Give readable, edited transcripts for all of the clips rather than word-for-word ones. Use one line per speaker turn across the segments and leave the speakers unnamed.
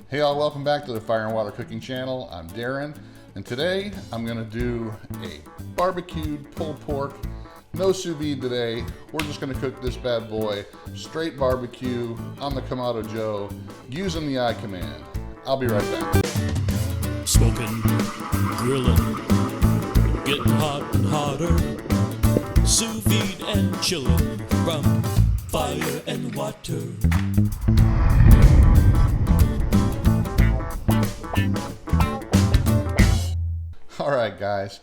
Hey all, welcome back to the Fire and Water Cooking Channel. I'm Darren, and today I'm gonna do a barbecued pulled pork. No sous vide today. We're just gonna cook this bad boy straight barbecue on the Kamado Joe using the IKamand. I'll be right back.
Smoking, grilling, getting hot and hotter, sous vide and chilling from fire and water.
All right, guys,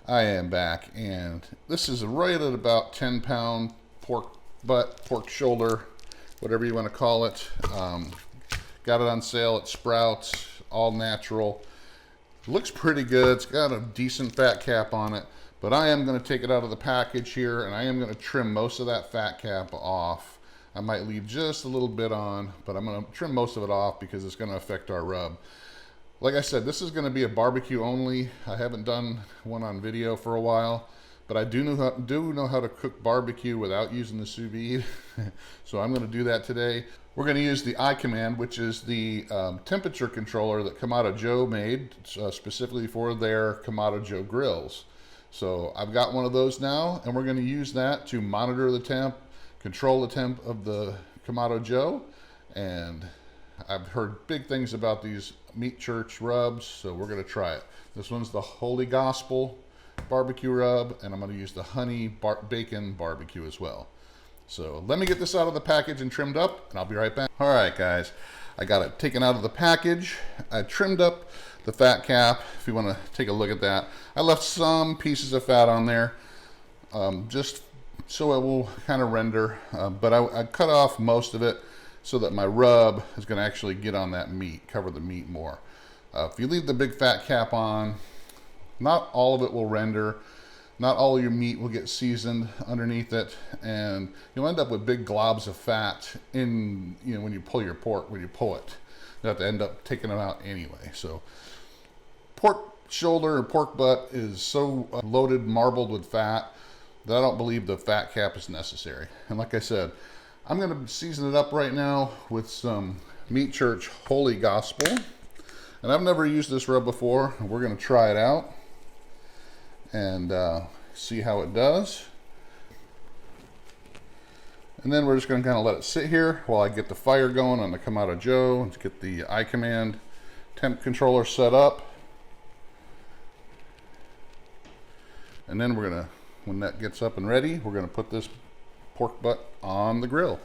I am back, and this is right at about 10-pound pork butt, pork shoulder, whatever you want to call it. Got it on sale at Sprouts, all natural. It looks pretty good. It's got a decent fat cap on it, but I am going to take it out of the package here, and I am going to trim most of that fat cap off. I might leave just a little bit on, but I'm going to trim most of it off because it's going to affect our rub. Like I said, this is going to be a barbecue only. I haven't done one on video for a while, but I do know how to cook barbecue without using the sous vide. So I'm going to do that today. We're going to use the IKamand, which is the temperature controller that Kamado Joe made specifically for their Kamado Joe grills. So I've got one of those now, and we're going to use that to monitor the temp, control the temp of the Kamado Joe, and I've heard big things about these meat church rubs, so we're going to try it. This one's the Holy Gospel barbecue rub, and I'm going to use the Honey Bacon BBQ as well. So let me get this out of the package and trimmed up, and I'll be right back. All right, guys, I got it taken out of the package. I trimmed up the fat cap, if you want to take a look at that. I left some pieces of fat on there, just so it will kind of render, but I cut off most of it so that my rub is going to actually get on that meat, cover the meat more. If you leave the big fat cap on, not all of it will render, not all of your meat will get seasoned underneath it, and you'll end up with big globs of fat in, when you pull your pork, when you pull it. You have to end up taking them out anyway. So pork shoulder or pork butt is so loaded, marbled with fat that I don't believe the fat cap is necessary. And like I said, I'm going to season it up right now with some Meat Church Holy Gospel. And I've never used this rub before. We're going to try it out and see how it does. And then we're just going to kind of let it sit here while I get the fire going on the Kamado Joe. Let's get the IKamand temp controller set up. And then we're going to, when that gets up and ready, we're going to put this pork butt on the grill.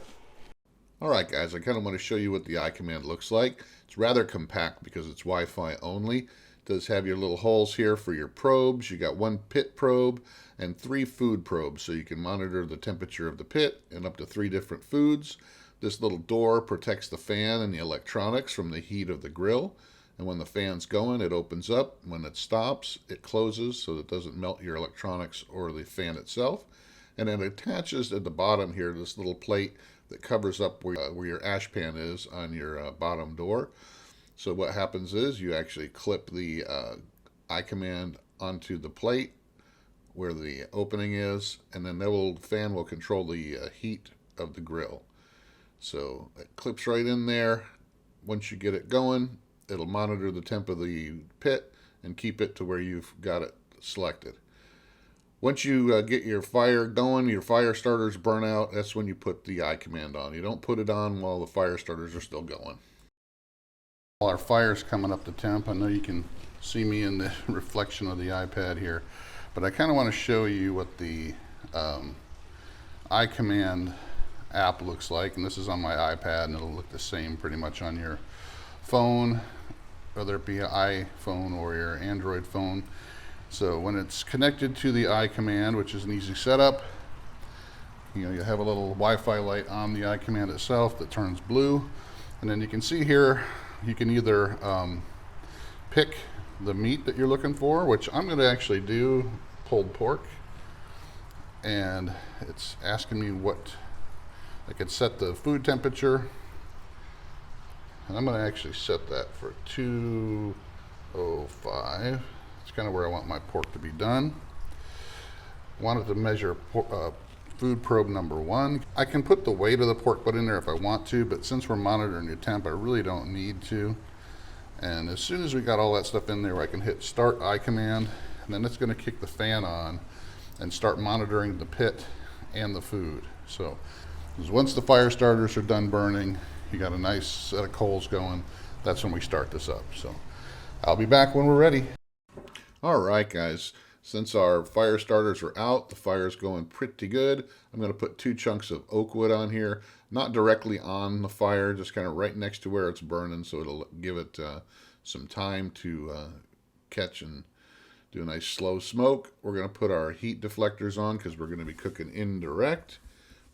All right, guys, I kind of want to show you what the IKamand looks like. It's rather compact because it's Wi-Fi only. It does have your little holes here for your probes. You got one pit probe and 3 food probes, so you can monitor the temperature of the pit and up to 3 different foods. This little door protects the fan and the electronics from the heat of the grill. And when the fan's going, it opens up. When it stops, it closes so that it doesn't melt your electronics or the fan itself. And it attaches at the bottom here this little plate that covers up where your ash pan is on your bottom door. So what happens is you actually clip the IKamand onto the plate where the opening is, and then the little fan will control the heat of the grill. So it clips right in there. Once you get it going, it'll monitor the temp of the pit and keep it to where you've got it selected. Once you get your fire going, your fire starters burn out, that's when you put the IKamand on. You don't put it on while the fire starters are still going. While our fire's coming up to temp, I know you can see me in the reflection of the iPad here, but I kind of want to show you what the IKamand app looks like. And this is on my iPad, and it'll look the same pretty much on your phone, whether it be an iPhone or your Android phone. So when it's connected to the IKamand, which is an easy setup, you have a little Wi-Fi light on the IKamand itself that turns blue. And then you can see here, you can either pick the meat that you're looking for, which I'm going to actually do pulled pork. And it's asking me what, I could set the food temperature. And I'm going to actually set that for 205. It's kind of where I want my pork to be done. Wanted to measure food probe number 1. I can put the weight of the pork butt in there if I want to, but since we're monitoring the temp, I really don't need to. And as soon as we got all that stuff in there, I can hit Start IKamand, and then it's going to kick the fan on and start monitoring the pit and the food. So once the fire starters are done burning, you got a nice set of coals going, that's when we start this up. So I'll be back when we're ready. All right, guys, since our fire starters are out, the fire's going pretty good. I'm going to put 2 chunks of oak wood on here, not directly on the fire, just kind of right next to where it's burning, so it'll give it some time to catch and do a nice slow smoke. We're going to put our heat deflectors on because we're going to be cooking indirect.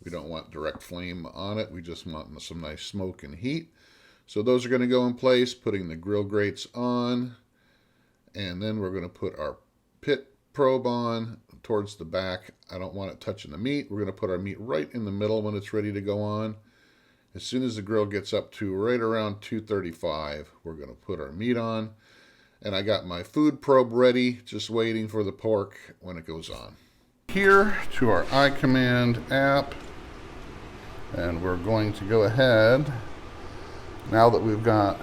We don't want direct flame on it. We just want some nice smoke and heat. So those are going to go in place, putting the grill grates on, and then we're going to put our pit probe on towards the back. I don't want it touching the meat. We're going to put our meat right in the middle when it's ready to go on. As soon as the grill gets up to right around 235, we're going to put our meat on. And I got my food probe ready, just waiting for the pork when it goes on. Here to our IKamand app, and we're going to go ahead, now that we've got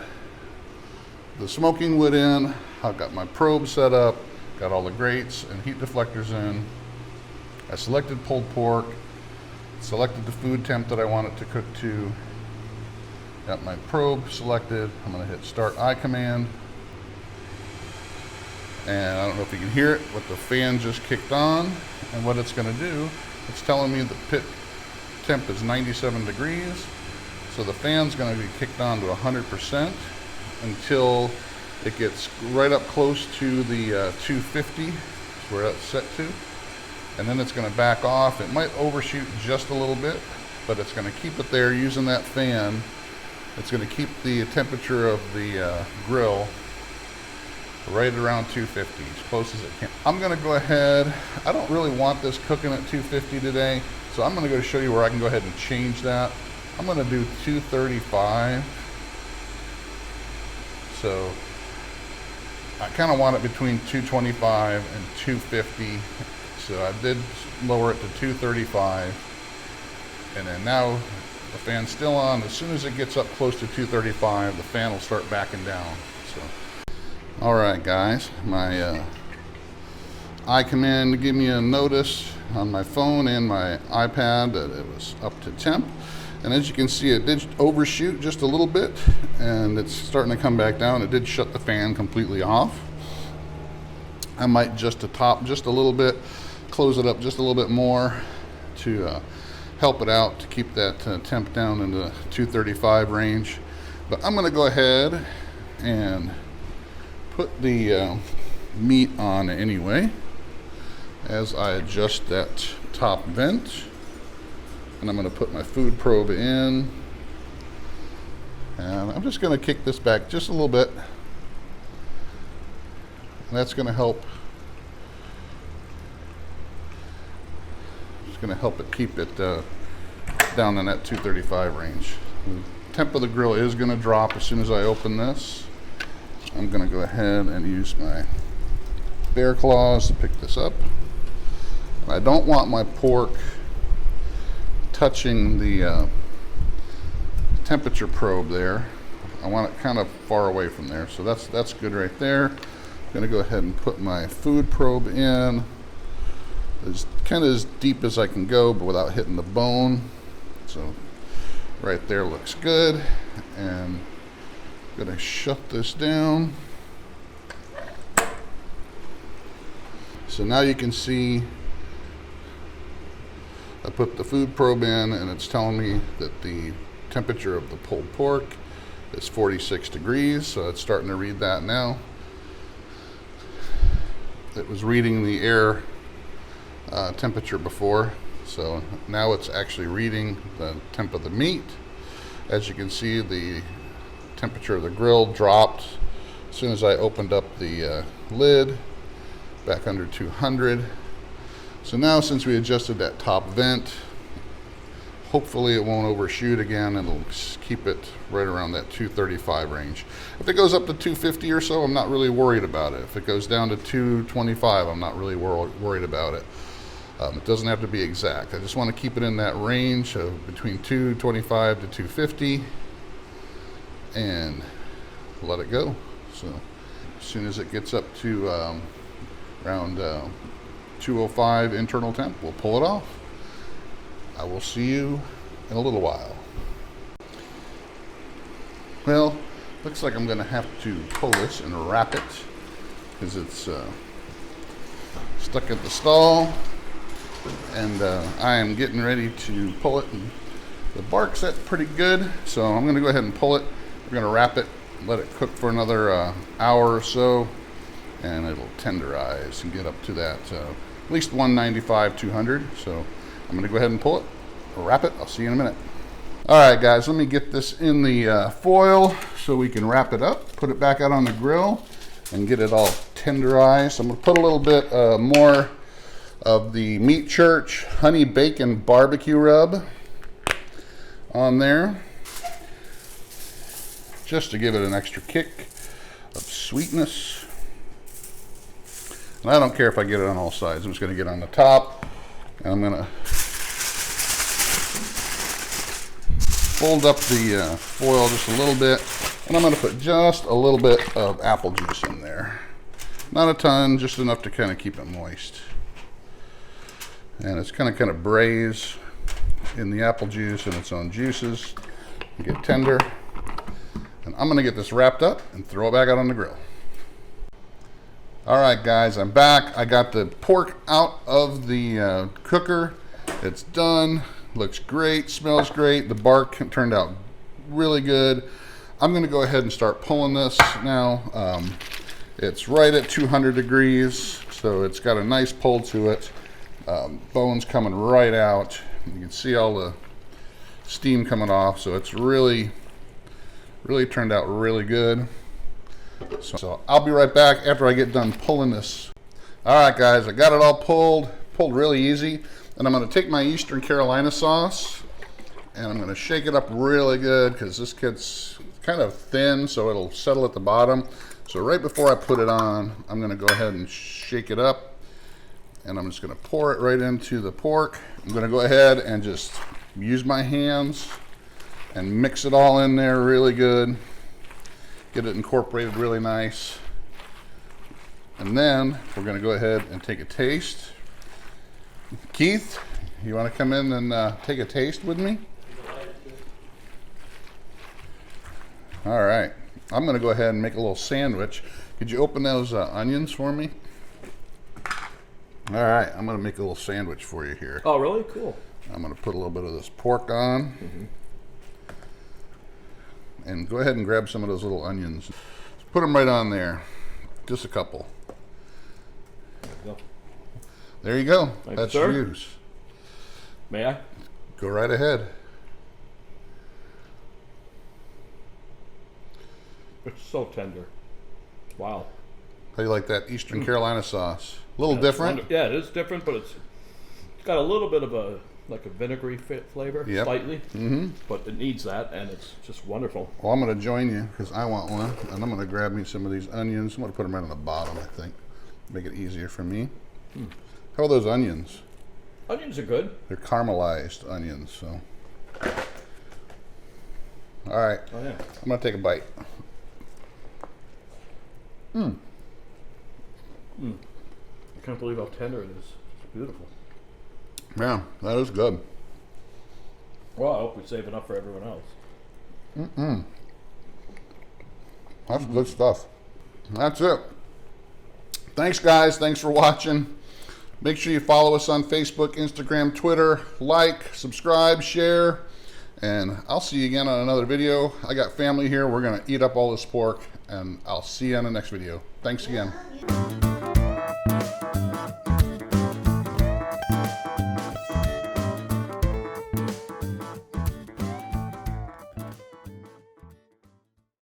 the smoking wood in, I've got my probe set up, got all the grates and heat deflectors in. I selected pulled pork, selected the food temp that I want it to cook to, got my probe selected. I'm going to hit Start IKamand, and I don't know if you can hear it, but the fan just kicked on, and what it's going to do, it's telling me the pit temp is 97 degrees, so the fan's going to be kicked on to 100% until it gets right up close to the 250, where that's set to, and then it's going to back off. It might overshoot just a little bit, but it's going to keep it there using that fan. It's going to keep the temperature of the grill right around 250, as close as it can. I'm going to go ahead, I don't really want this cooking at 250 today, so I'm going to go show you where I can go ahead and change that. I'm going to do 235. So I kind of want it between 225 and 250. So I did lower it to 235. And then now the fan's still on. As soon as it gets up close to 235, the fan will start backing down. So, all right, guys, my IKamand gave me a notice on my phone and my iPad that it was up to temp. And as you can see, it did overshoot just a little bit, and it's starting to come back down. It did shut the fan completely off. I might just to top just a little bit, close it up just a little bit more to help it out, to keep that temp down in the 235 range. But I'm going to go ahead and put the meat on anyway as I adjust that top vent. And I'm going to put my food probe in, and I'm just going to kick this back just a little bit, and that's going to help. It's going to help it keep it down in that 235 range. The temp of the grill is going to drop as soon as I open this. I'm going to go ahead and use my bear claws to pick this up. I don't want my pork touching the temperature probe there. I want it kind of far away from there, so that's good right there. I'm going to go ahead and put my food probe in as kind of as deep as I can go, but without hitting the bone. So right there looks good, and I'm going to shut this down. So now you can see I put the food probe in, and it's telling me that the temperature of the pulled pork is 46 degrees, so it's starting to read that now. It was reading the air temperature before, so now it's actually reading the temp of the meat. As you can see, the temperature of the grill dropped as soon as I opened up the lid, back under 200. So now, since we adjusted that top vent, hopefully it won't overshoot again. It'll keep it right around that 235 range. If it goes up to 250 or so, I'm not really worried about it. If it goes down to 225, I'm not really worried about it. It doesn't have to be exact. I just want to keep it in that range of between 225 to 250 and let it go. So as soon as it gets up to around 205 internal temp, we'll pull it off. I will see you in a little while. Well, looks like I'm going to have to pull this and wrap it because it's stuck at the stall, and I am getting ready to pull it. And the bark's set pretty good, so I'm going to go ahead and pull it. We're going to wrap it, let it cook for another hour or so, and it'll tenderize and get up to that at least 195, 200. So I'm going to go ahead and pull it, wrap it. I'll see you in a minute. All right, guys, let me get this in the foil so we can wrap it up, put it back out on the grill, and get it all tenderized. I'm going to put a little bit more of the Meat Church Honey Bacon BBQ rub on there, just to give it an extra kick of sweetness. And I don't care if I get it on all sides. I'm just going to get on the top, and I'm going to fold up the foil just a little bit, and I'm going to put just a little bit of apple juice in there. Not a ton, just enough to kind of keep it moist. And it's kind of braise in the apple juice and its own juices. Get tender. And I'm going to get this wrapped up and throw it back out on the grill. All right, guys, I'm back. I got the pork out of the cooker. It's done. Looks great, smells great. The bark turned out really good. I'm going to go ahead and start pulling this now. It's right at 200 degrees, so it's got a nice pull to it. Bones coming right out. You can see all the steam coming off, so it's really turned out really good. So I'll be right back after I get done pulling this. All right, guys, I got it all pulled really easy. And I'm going to take my Eastern Carolina sauce, and I'm going to shake it up really good because this gets kind of thin, so it'll settle at the bottom. So right before I put it on, I'm going to go ahead and shake it up, and I'm just going to pour it right into the pork. I'm going to go ahead and just use my hands and mix it all in there really good. Get it incorporated really nice. And then we're going to go ahead and take a taste. Keith, you want to come in and take a taste with me? All right. I'm going to go ahead and make a little sandwich. Could you open those onions for me? All right. I'm going to make a little sandwich for you here.
Oh, really? Cool.
I'm going to put a little bit of this pork on. And go ahead and grab some of those little onions. Put them right on there. Just a couple. There you go.
Thank
That's
you, sir.
yours.
May I?
Go right ahead.
It's so tender. Wow.
How do you like that Eastern Carolina sauce? A little
Yeah,
different?
Yeah, it is different, but it's got a little bit of a vinegary flavor,
Yep.
slightly. But it needs that, and it's just wonderful.
Well, I'm going to join you because I want one. And I'm going to grab me some of these onions. I'm going to put them right on the bottom, I think. Make it easier for me. How are those onions?
Onions are good.
They're caramelized onions, so. All right.
Oh, yeah.
I'm going to take a bite.
I can't believe how tender it is. It's beautiful.
Yeah, that is good.
Well, I hope we save enough for everyone else.
That's good stuff. That's it. Thanks, guys. Thanks for watching. Make sure you follow us on Facebook, Instagram, Twitter. Like, subscribe, share. And I'll see you again on another video. I got family here. We're going to eat up all this pork. And I'll see you on the next video. Thanks again.